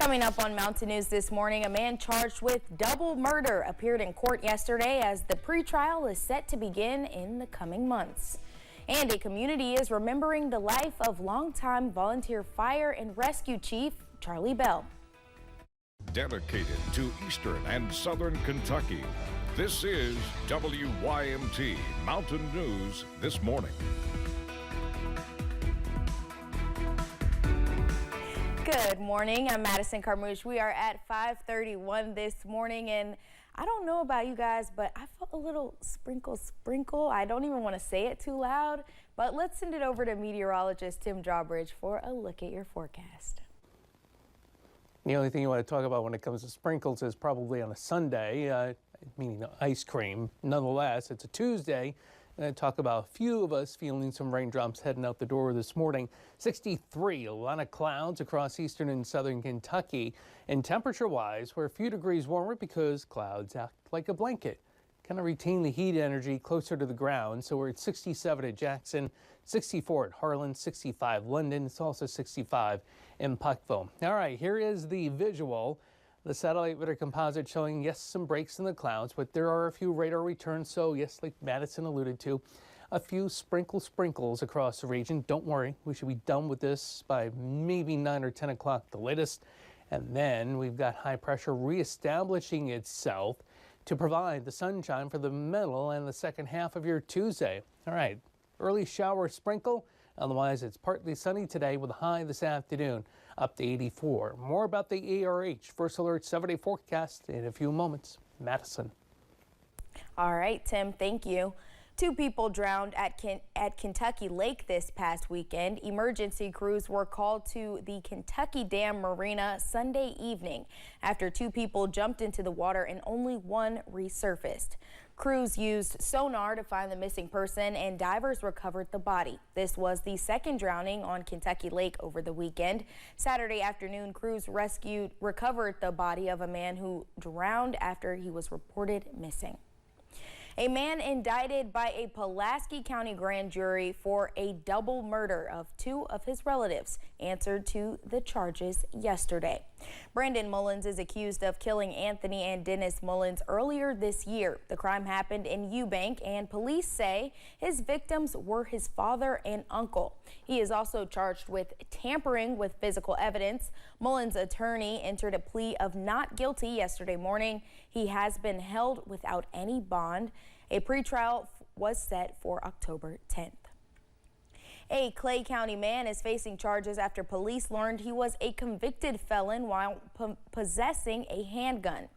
Coming up on Mountain News this morning, a man charged with double murder appeared in court yesterday as the pretrial is set to begin in the coming months. And a community is remembering the life of longtime volunteer fire and rescue chief Charlie Bell. Dedicated to Eastern and Southern Kentucky, this is WYMT Mountain News this morning. Good morning. I'm Madison Carmouche. We are at 5:31 this morning, and I don't know about you guys, but I felt a little sprinkle. I don't even want to say it too loud, but let's send it over to meteorologist Tim Drawbridge for a look at your forecast. The only thing you want to talk about when it comes to sprinkles is probably on a Sunday, meaning ice cream. Nonetheless, it's a Tuesday. And talk about a few of us feeling some raindrops heading out the door this morning. 63, a lot of clouds across eastern and southern Kentucky. And temperature-wise, we're a few degrees warmer because clouds act like a blanket. Kind of retain the heat energy closer to the ground. So we're at 67 at Jackson, 64 at Harlan, 65 London. It's also 65 in Puckville. All right, here is the visual. The satellite radar composite showing, yes, some breaks in the clouds, but there are a few radar returns. So, yes, like Madison alluded to, a few sprinkles across the region. Don't worry, we should be done with this by maybe 9 or 10 o'clock the latest. And then we've got high pressure reestablishing itself to provide the sunshine for the middle and the second half of your Tuesday. All right, early shower sprinkle. Otherwise, it's partly sunny today with a high this afternoon up to 84. More about the ARH First Alert 7-day forecast in a few moments. Madison. All right, Tim, thank you. 2 people drowned at Kentucky Lake this past weekend. Emergency crews were called to the Kentucky Dam Marina Sunday evening after 2 people jumped into the water and only 1 resurfaced. Crews used sonar to find the missing person and divers recovered the body. This was the second drowning on Kentucky Lake over the weekend. Saturday afternoon, crews recovered the body of a man who drowned after he was reported missing. A man indicted by a Pulaski County grand jury for a double murder of 2 of his relatives answered to the charges yesterday. Brandon Mullins is accused of killing Anthony and Dennis Mullins earlier this year. The crime happened in Eubank, and police say his victims were his father and uncle. He is also charged with tampering with physical evidence. Mullins' attorney entered a plea of not guilty yesterday morning. He has been held without any bond. A pretrial was set for October 10th. A Clay County man is facing charges after police learned he was a convicted felon while possessing a handgun.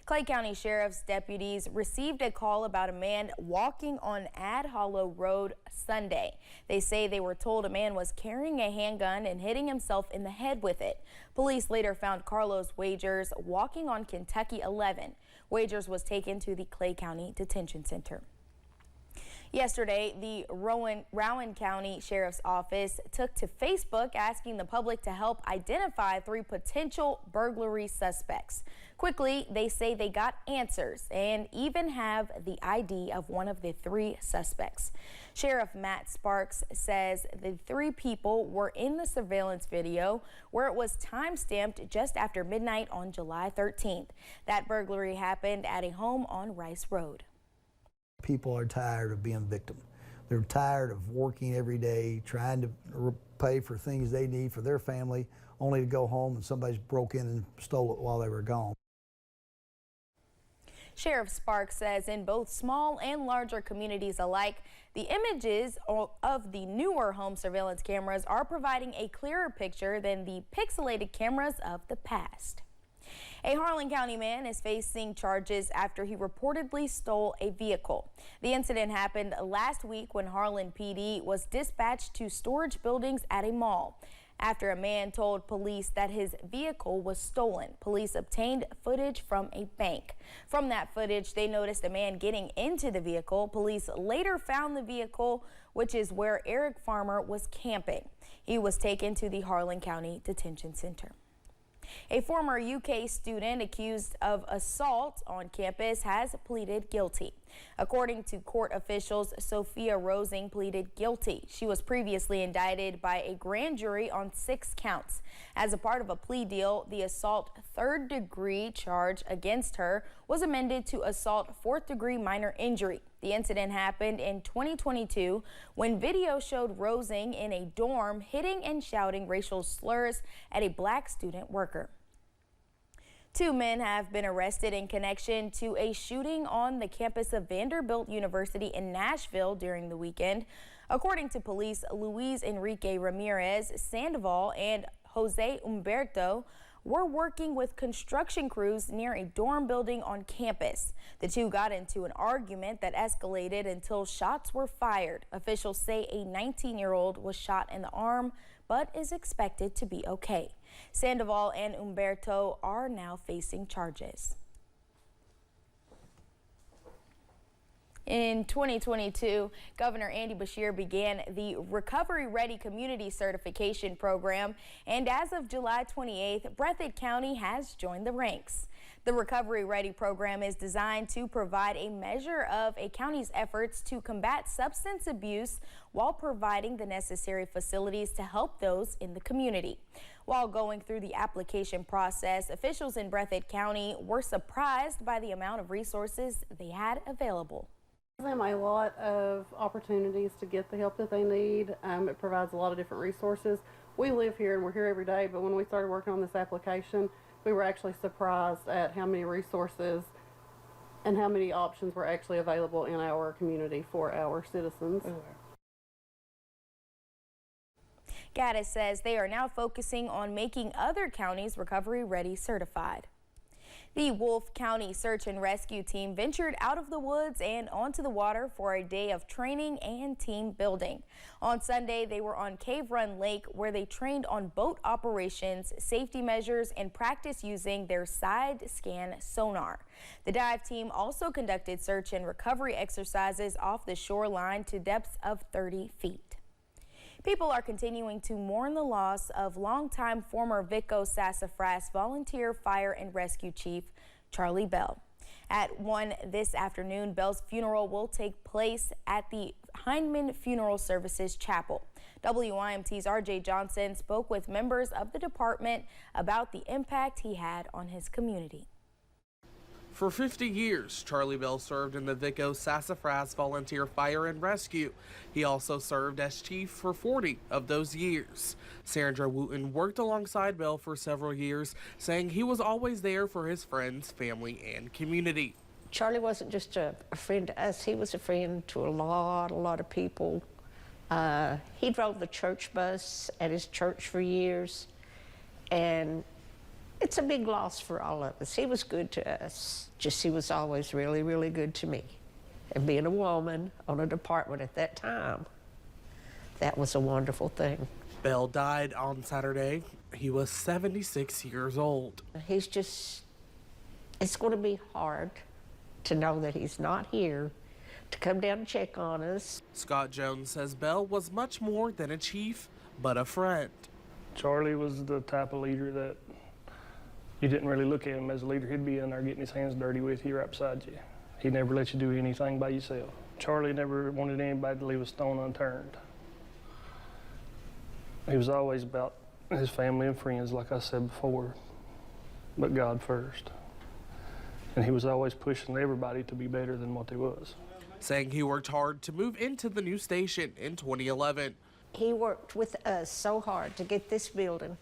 Clay County Sheriff's deputies received a call about a man walking on Ad Hollow Road Sunday. They say they were told a man was carrying a handgun and hitting himself in the head with it. Police later found Carlos Wagers walking on Kentucky 11. Wagers was taken to the Clay County Detention Center. Yesterday, the Rowan County Sheriff's Office took to Facebook asking the public to help identify 3 potential burglary suspects. Quickly, they say they got answers and even have the ID of one of the 3 suspects. Sheriff Matt Sparks says the 3 people were in the surveillance video where it was time-stamped just after midnight on July 13th. That burglary happened at a home on Rice Road. People are tired of being victim. They're tired of working every day, trying to pay for things they need for their family, only to go home and somebody's broke in and stole it while they were gone. Sheriff Sparks says in both small and larger communities alike, the images of the newer home surveillance cameras are providing a clearer picture than the pixelated cameras of the past. A Harlan County man is facing charges after he reportedly stole a vehicle. The incident happened last week when Harlan PD was dispatched to storage buildings at a mall. After a man told police that his vehicle was stolen, police obtained footage from a bank. From that footage, they noticed a man getting into the vehicle. Police later found the vehicle, which is where Eric Farmer was camping. He was taken to the Harlan County Detention Center. A former UK student accused of assault on campus has pleaded guilty. According to court officials, Sophia Rosing pleaded guilty. She was previously indicted by a grand jury on 6 counts. As a part of a plea deal, the assault third-degree charge against her was amended to assault fourth-degree minor injury. The incident happened in 2022 when video showed Rosing in a dorm hitting and shouting racial slurs at a black student worker. 2 men have been arrested in connection to a shooting on the campus of Vanderbilt University in Nashville during the weekend. According to police, Luis Enrique Ramirez Sandoval and Jose Humberto were working with construction crews near a dorm building on campus. The two got into an argument that escalated until shots were fired. Officials say a 19-year-old was shot in the arm but is expected to be okay. Sandoval and Humberto are now facing charges. In 2022, Governor Andy Beshear began the Recovery Ready Community Certification Program, and as of July 28th, Breathitt County has joined the ranks. The Recovery Ready program is designed to provide a measure of a county's efforts to combat substance abuse while providing the necessary facilities to help those in the community. While going through the application process, officials in Breathitt County were surprised by the amount of resources they had available. Them a lot of opportunities to get the help that they need. It provides a lot of different resources. We live here and we're here every day, but when we started working on this application, we were actually surprised at how many resources and how many options were actually available in our community for our citizens. Gaddis says they are now focusing on making other counties recovery ready certified. The Wolfe County Search and Rescue Team ventured out of the woods and onto the water for a day of training and team building. On Sunday, they were on Cave Run Lake where they trained on boat operations, safety measures, and practice using their side scan sonar. The dive team also conducted search and recovery exercises off the shoreline to depths of 30 feet. People are continuing to mourn the loss of longtime former Vico Sassafras volunteer fire and rescue chief Charlie Bell. At 1 this afternoon, Bell's funeral will take place at the Hindman Funeral Services Chapel. WYMT's RJ Johnson spoke with members of the department about the impact he had on his community. For 50 years, Charlie Bell served in the Vico Sassafras Volunteer Fire and Rescue. He also served as chief for 40 of those years. Sandra Wooten worked alongside Bell for several years, saying he was always there for his friends, family, and community. Charlie wasn't just a friend to us, he was a friend to a lot of people. He drove the church bus at his church for years, and it's a big loss for all of us. He was good to us. Just he was always really, really good to me. And being a woman on a department at that time, that was a wonderful thing. Bell died on Saturday. He was 76 years old. It's going to be hard to know that he's not here to come down and check on us. Scott Jones says Bell was much more than a chief, but a friend. Charlie was the type of leader that you didn't really look at him as a leader. He'd be in there getting his hands dirty with you right beside you. He'd never let you do anything by yourself. Charlie never wanted anybody to leave a stone unturned. He was always about his family and friends, like I said before, but God first. And he was always pushing everybody to be better than what they was. Saying he worked hard to move into the new station in 2011. He worked with us so hard to get this building.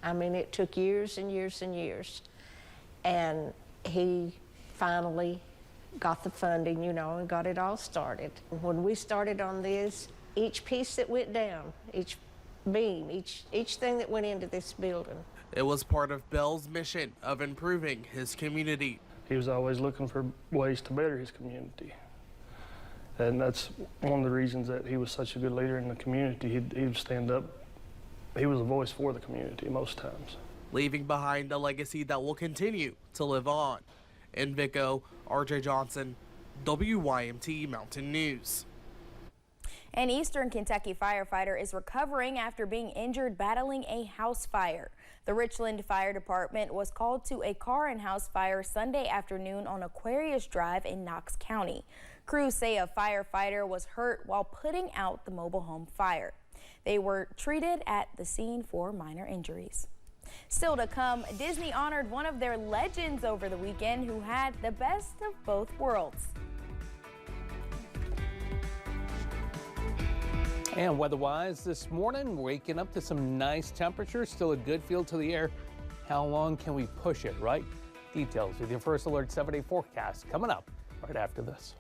I mean, it took years and years and years. And he finally got the funding, you know, and got it all started. When we started on this, each piece that went down, each beam, each thing that went into this building. It was part of Bell's mission of improving his community. He was always looking for ways to better his community. And that's one of the reasons that he was such a good leader in the community. He'd stand up. He was a voice for the community most times. Leaving behind a legacy that will continue to live on. In Vico, RJ Johnson, WYMT Mountain News. An Eastern Kentucky firefighter is recovering after being injured battling a house fire. The Richland Fire Department was called to a car and house fire Sunday afternoon on Aquarius Drive in Knox County. Crews say a firefighter was hurt while putting out the mobile home fire. They were treated at the scene for minor injuries. Still to come, Disney honored one of their legends over the weekend who had the best of both worlds. And weather-wise this morning, waking up to some nice temperatures, still a good feel to the air. How long can we push it, right? Details with your First Alert 7-day forecast coming up right after this.